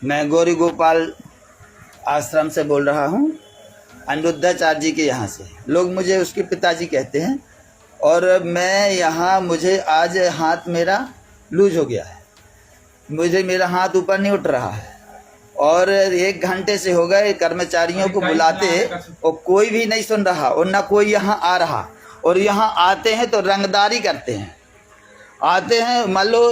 मैं गौरी गोपाल आश्रम से बोल रहा हूँ, अनिरुद्धाचार्य जी के यहाँ से। लोग मुझे उसके पिताजी कहते हैं। और मैं यहाँ, मुझे आज हाथ मेरा लूज हो गया है, मुझे मेरा हाथ ऊपर नहीं उठ रहा है। और 1 घंटे से हो गए कर्मचारियों को बुलाते और कोई भी नहीं सुन रहा और ना कोई यहाँ आ रहा। और यहाँ आते हैं तो रंगदारी करते हैं, आते हैं। मान लो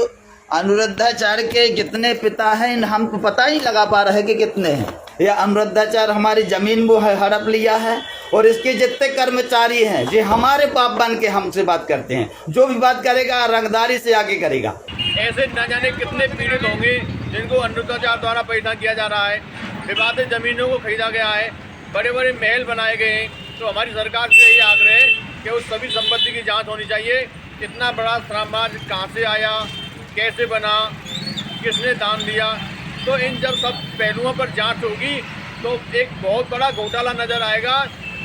अनिरुद्धाचार्य के कितने पिता हैं हमको पता ही लगा पा रहे कि कितने हैं। या अनिरुद्धाचार्य हमारी जमीन वो हड़प लिया है और इसके जितने कर्मचारी हैं ये हमारे बाप बन के हमसे बात करते हैं। जो भी बात करेगा रंगदारी से आगे करेगा। ऐसे न जाने कितने पीड़ित होंगे जिनको अनिरुद्धाचार्य द्वारा परेशान किया जा रहा है। विवादित जमीनों को खरीदा गया है, बड़े बड़े महल बनाए गए हैं। तो हमारी सरकार से यही आग्रह है कि उस सभी संपत्ति की जांच होनी चाहिए। कितना बड़ा साम्राज्य कहाँ से आया, कैसे बना, किसने दान दिया। तो इन जब सब पहलुओं पर जांच होगी तो एक बहुत बड़ा घोटाला नजर आएगा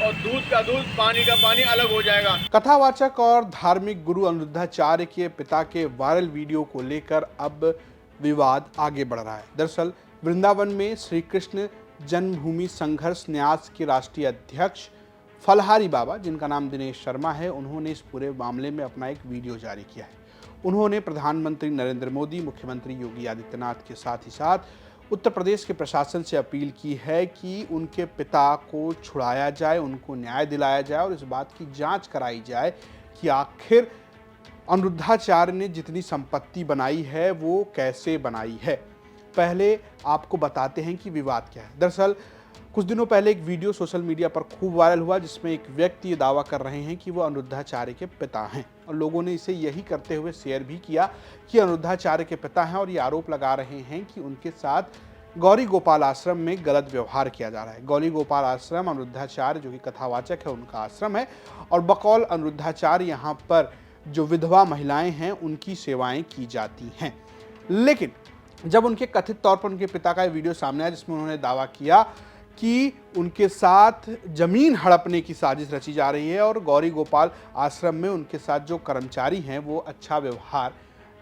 और दूध का दूध, पानी का पानी अलग हो जाएगा। कथावाचक और धार्मिक गुरु अनिरुद्धाचार्य के पिता के वायरल वीडियो को लेकर अब विवाद आगे बढ़ रहा है। दरअसल वृंदावन में श्री कृष्ण जन्मभूमि संघर्ष न्यास के राष्ट्रीय अध्यक्ष फलहारी बाबा, जिनका नाम दिनेश शर्मा है, उन्होंने इस पूरे मामले में अपना एक वीडियो जारी किया है। उन्होंने प्रधानमंत्री नरेंद्र मोदी, मुख्यमंत्री योगी आदित्यनाथ के साथ ही साथ उत्तर प्रदेश के प्रशासन से अपील की है कि उनके पिता को छुड़ाया जाए, उनको न्याय दिलाया जाए और इस बात की जांच कराई जाए कि आखिर अनिरुद्धाचार्य ने जितनी संपत्ति बनाई है वो कैसे बनाई है। पहले आपको बताते हैं कि विवाद क्या है। दरअसल कुछ दिनों पहले एक वीडियो सोशल मीडिया पर खूब वायरल हुआ जिसमें एक व्यक्ति ये दावा कर रहे हैं कि वो अनिरुद्धाचार्य के पिता हैं और लोगों ने इसे यही करते हुए शेयर भी किया कि अनिरुद्धाचार्य के पिता हैं और ये आरोप लगा रहे हैं कि उनके साथ गौरी गोपाल आश्रम में गलत व्यवहार किया जा रहा है। गौरी गोपाल आश्रम अनिरुद्धाचार्य जो कि कथावाचक है उनका आश्रम है और बकौल अनिरुद्धाचार्य यहाँ पर जो विधवा महिलाएं हैं उनकी सेवाएं की जाती हैं। लेकिन जब उनके कथित तौर पर उनके पिता का वीडियो सामने आया जिसमें उन्होंने दावा किया कि उनके साथ जमीन हड़पने की साजिश रची जा रही है और गौरी गोपाल आश्रम में उनके साथ जो कर्मचारी हैं वो अच्छा व्यवहार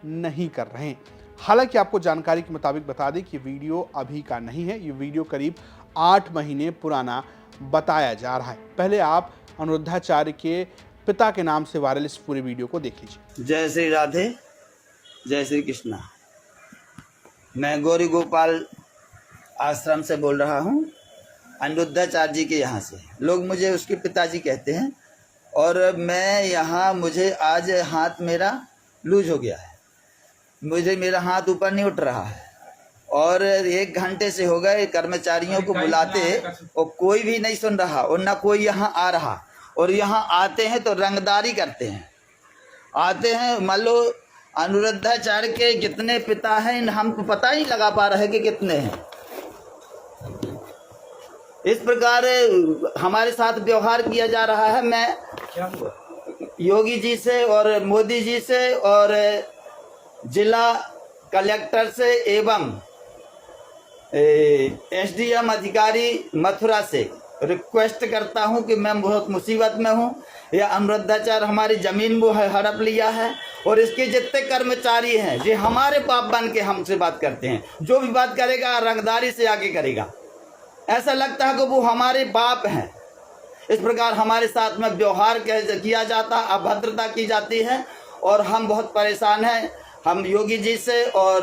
नहीं कर रहे हैं। हालांकि आपको जानकारी के मुताबिक बता दें कि वीडियो अभी का नहीं है, ये वीडियो करीब 8 महीने पुराना बताया जा रहा है। पहले आप अनिरुद्धाचार्य के पिता के नाम से वायरल इस पूरे वीडियो को देख लीजिए। जय श्री राधे, जय श्री कृष्णा। मैं गौरी गोपाल आश्रम से बोल रहा हूँ, अनिरुद्धाचार्य जी के यहाँ से। लोग मुझे उसके पिताजी कहते हैं। और मैं यहाँ, मुझे आज हाथ मेरा लूज हो गया है, मुझे मेरा हाथ ऊपर नहीं उठ रहा है। और 1 घंटे से हो गए कर्मचारियों को बुलाते और कोई भी नहीं सुन रहा और ना कोई यहाँ आ रहा। और यहाँ आते हैं तो रंगदारी करते हैं, आते हैं। मान लो अनिरुद्धाचार्य के कितने पिता हैं हमको पता ही लगा पा रहे कि कितने हैं। इस प्रकार हमारे साथ व्यवहार किया जा रहा है। मैं योगी जी से और मोदी जी से और जिला कलेक्टर से एवं एसडीएम अधिकारी मथुरा से रिक्वेस्ट करता हूं कि मैं बहुत मुसीबत में हूं। यह अनिरुद्धाचार्य हमारी जमीन वो हड़प लिया है और इसके जितने कर्मचारी हैं ये हमारे बाप बन के हमसे बात करते हैं। जो भी बात करेगा रंगदारी से आगे करेगा। ऐसा लगता है कि वो हमारे बाप हैं। इस प्रकार हमारे साथ में व्यवहार किया जाता, अभद्रता की जाती है और हम बहुत परेशान हैं। हम योगी जी से और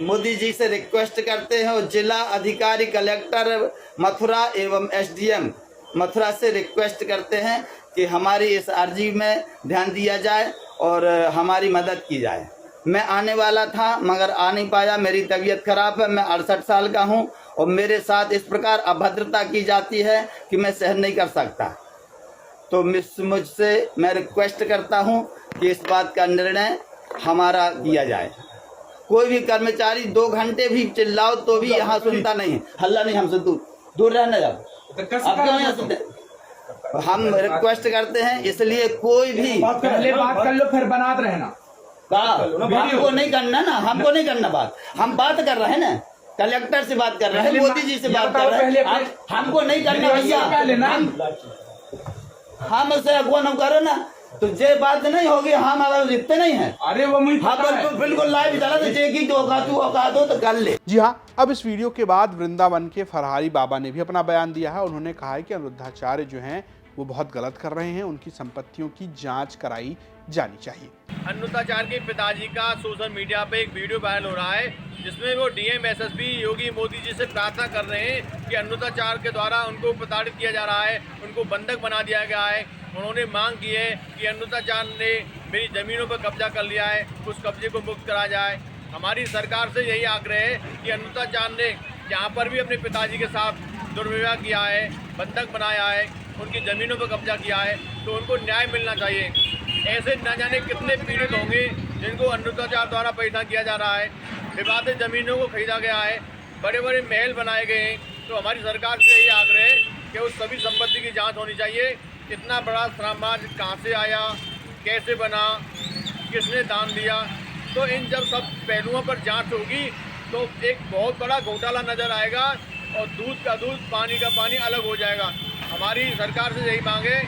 मोदी जी से रिक्वेस्ट करते हैं और जिला अधिकारी कलेक्टर मथुरा एवं एसडीएम मथुरा से रिक्वेस्ट करते हैं कि हमारी इस अर्जी में ध्यान दिया जाए और हमारी मदद की जाए। मैं आने वाला था मगर आ नहीं पाया, मेरी तबीयत खराब है। मैं 68 साल का हूं और मेरे साथ इस प्रकार अभद्रता की जाती है कि मैं सहन नहीं कर सकता। तो मुझसे मैं रिक्वेस्ट करता हूं कि इस बात का निर्णय हमारा किया जाए। कोई भी कर्मचारी 2 घंटे भी चिल्लाओ तो भी यहाँ सुनता नहीं है। हल्ला नहीं, हमसे दूर रहना जाओ। अब क्यों यहाँ सुनते? हम रिक्वेस्ट करते हैं, इसलिए कोई भी पहले बात कर लो फिर बनाते रहना। हमको नहीं करना ना, हमको नहीं करना बात। हम बात कर रहे हैं ना, कलेक्टर से बात कर रहे हैं, मोदी जी से बात कर रहे हैं। हमको नहीं करना भैया। हम उसे अगुआ न करो ना तो ये बात नहीं होगी, हम अगर लिखते नहीं है। अरे वो मुझे हाँ पता है। बिल्कुल बिल्कुल लाइव चला तो जे की औकात हो तो कर ले। जी हाँ, अब इस वीडियो के बाद वृंदावन के फरहारी बाबा ने भी अपना बयान दिया है। उन्होंने कहा है कि अनिरुद्धाचार्य जो हैं वो बहुत गलत कर रहे हैं, उनकी संपत्तियों की जांच कराई जानी चाहिए। अनिरुद्धाचार्य के पिताजी का सोशल मीडिया पे एक वीडियो वायरल हो रहा है, जिसमें वो डीएम एसएसपी योगी मोदी जी से प्रार्थना कर रहे हैं कि अनिरुद्धाचार्य के द्वारा उनको प्रताड़ित किया जा रहा है, उनको बंधक बना दिया गया है। उन्होंने मांग की है कि अनिरुद्धाचार्य ने मेरी ज़मीनों पर कब्जा कर लिया है, उस कब्जे को मुक्त करा जाए। हमारी सरकार से यही आग्रह है कि अनिरुद्धाचार्य ने जहाँ पर भी अपने पिताजी के साथ दुर्व्यवहार किया है, बंधक बनाया है, उनकी ज़मीनों पर कब्जा किया है, तो उनको न्याय मिलना चाहिए। ऐसे न जाने कितने पीड़ित होंगे जिनको अनिरुद्धाचार्य द्वारा पैसा किया जा रहा है, विवादित ज़मीनों को खरीदा गया है, बड़े बड़े महल बनाए गए हैं। तो हमारी सरकार से यही आग्रह है कि उस सभी संपत्ति की जांच होनी चाहिए। इतना बड़ा साम्राज्य कहाँ से आया, कैसे बना, किसने दान दिया, तो इन जब सब पहलुओं पर जांच होगी तो एक बहुत बड़ा घोटाला नज़र आएगा और दूध का दूध, पानी का पानी अलग हो जाएगा। हमारी सरकार से यही मांग है,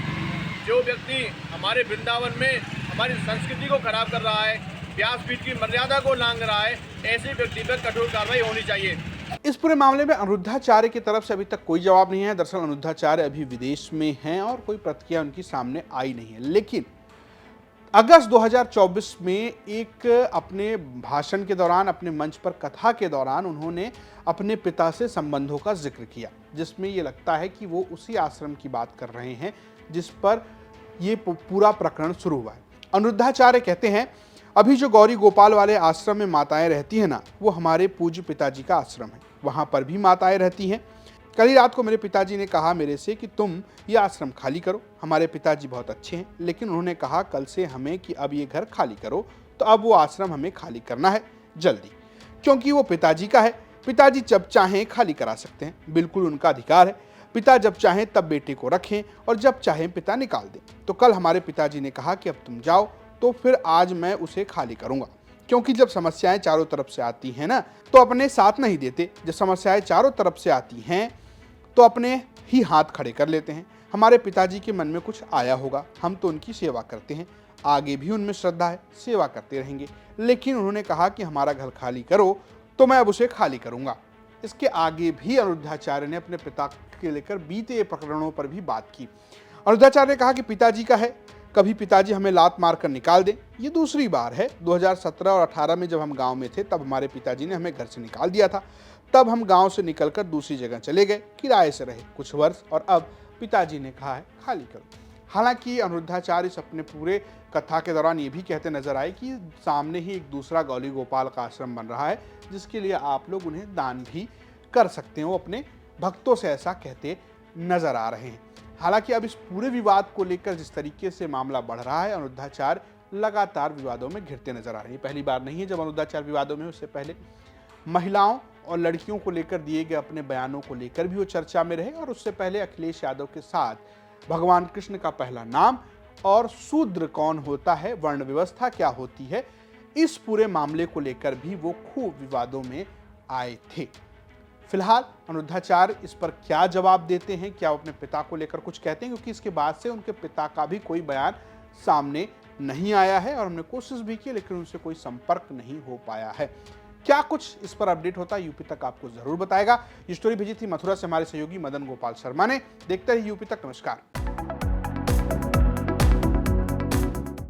जो व्यक्ति हमारे वृंदावन में हमारी संस्कृति को खराब कर रहा है, व्यासपीठ की मर्यादा को लांघ रहा है, ऐसे व्यक्ति पर कठोर कार्रवाई होनी चाहिए। इस पूरे मामले में अनिरुद्धाचार्य की तरफ से अभी तक कोई जवाब नहीं है। दरअसल अनिरुद्धाचार्य अभी विदेश में हैं और कोई प्रतिक्रिया उनकी सामने आई नहीं है। लेकिन अगस्त 2024 में एक अपने भाषण के दौरान, अपने मंच पर कथा के दौरान उन्होंने अपने पिता से संबंधों का जिक्र किया, जिसमें ये लगता है कि वो उसी आश्रम की बात कर रहे हैं जिस पर ये पूरा प्रकरण शुरू हुआ है। अनिरुद्धाचार्य कहते हैं, अभी जो गौरी गोपाल वाले आश्रम में माताएं रहती हैं ना, वो हमारे पूज्य पिताजी का आश्रम है, वहाँ पर भी माताएं रहती हैं। कल ही रात को मेरे पिताजी ने कहा मेरे से कि तुम ये आश्रम खाली करो। हमारे पिताजी बहुत अच्छे हैं, लेकिन उन्होंने कहा कल से हमें कि अब ये घर खाली करो, तो अब वो आश्रम हमें खाली करना है जल्दी, क्योंकि वो पिताजी का है। पिताजी जब चाहें खाली करा सकते हैं, बिल्कुल उनका अधिकार है। पिता जब चाहें तब बेटे को रखें और जब चाहें पिता निकाल दें। तो कल हमारे पिताजी ने कहा कि अब तुम जाओ, तो फिर आज मैं उसे खाली करूंगा, क्योंकि जब समस्याएं चारों तरफ से आती हैं ना, तो अपने साथ नहीं देते। जब समस्याएं चारों तरफ से आती हैं तो अपने ही हाथ खड़े कर लेते हैं। हमारे पिताजी के मन में कुछ आया होगा, हम तो उनकी सेवा करते हैं, आगे भी उनमें श्रद्धा है, सेवा करते रहेंगे। लेकिन उन्होंने कहा कि हमारा घर खाली करो, तो मैं अब उसे खाली करूंगा। इसके आगे भी अनिरुद्धाचार्य ने अपने पिता के लेकर बीते प्रकरणों पर भी बात की। अनिरुद्धाचार्य ने कहा कि पिताजी का है, कभी पिताजी हमें लात मार कर निकाल दें, ये दूसरी बार है। 2017 और 18 में जब हम गांव में थे, तब हमारे पिताजी ने हमें घर से निकाल दिया था। तब हम गांव से निकलकर दूसरी जगह चले गए, किराए से रहे कुछ वर्ष, और अब पिताजी ने कहा है खाली करो। हालांकि अनिरुद्धाचार्य इस अपने पूरे कथा के दौरान ये भी कहते नजर आए कि सामने ही एक दूसरा गौरी गोपाल का आश्रम बन रहा है, जिसके लिए आप लोग उन्हें दान भी कर सकते हो। अपने भक्तों से ऐसा कहते नजर आ रहे हैं। हालांकि अब इस पूरे विवाद को लेकर जिस तरीके से मामला बढ़ रहा है, अनिरुद्धाचार्य लगातार विवादों में घिरते नजर आ रहे हैं। पहली बार नहीं है जब अनिरुद्धाचार्य विवादों में, उससे पहले महिलाओं और लड़कियों को लेकर दिए गए अपने बयानों को लेकर भी वो चर्चा में रहे, और उससे पहले अखिलेश यादव के साथ भगवान कृष्ण का पहला नाम और शूद्र कौन होता है, वर्ण व्यवस्था क्या होती है, इस पूरे मामले को लेकर भी वो खूब विवादों में आए थे। फिलहाल अनिरुद्धाचार्य इस पर क्या जवाब देते हैं, क्या वो अपने पिता को लेकर कुछ कहते हैं, क्योंकि इसके बाद से उनके पिता का भी कोई बयान सामने नहीं आया है और हमने कोशिश भी की, लेकिन उनसे कोई संपर्क नहीं हो पाया है। क्या कुछ इस पर अपडेट होता है यूपी तक आपको जरूर बताएगा। ये स्टोरी भेजी थी मथुरा से हमारे सहयोगी मदन गोपाल शर्मा ने। देखते रहिए यूपी तक। नमस्कार।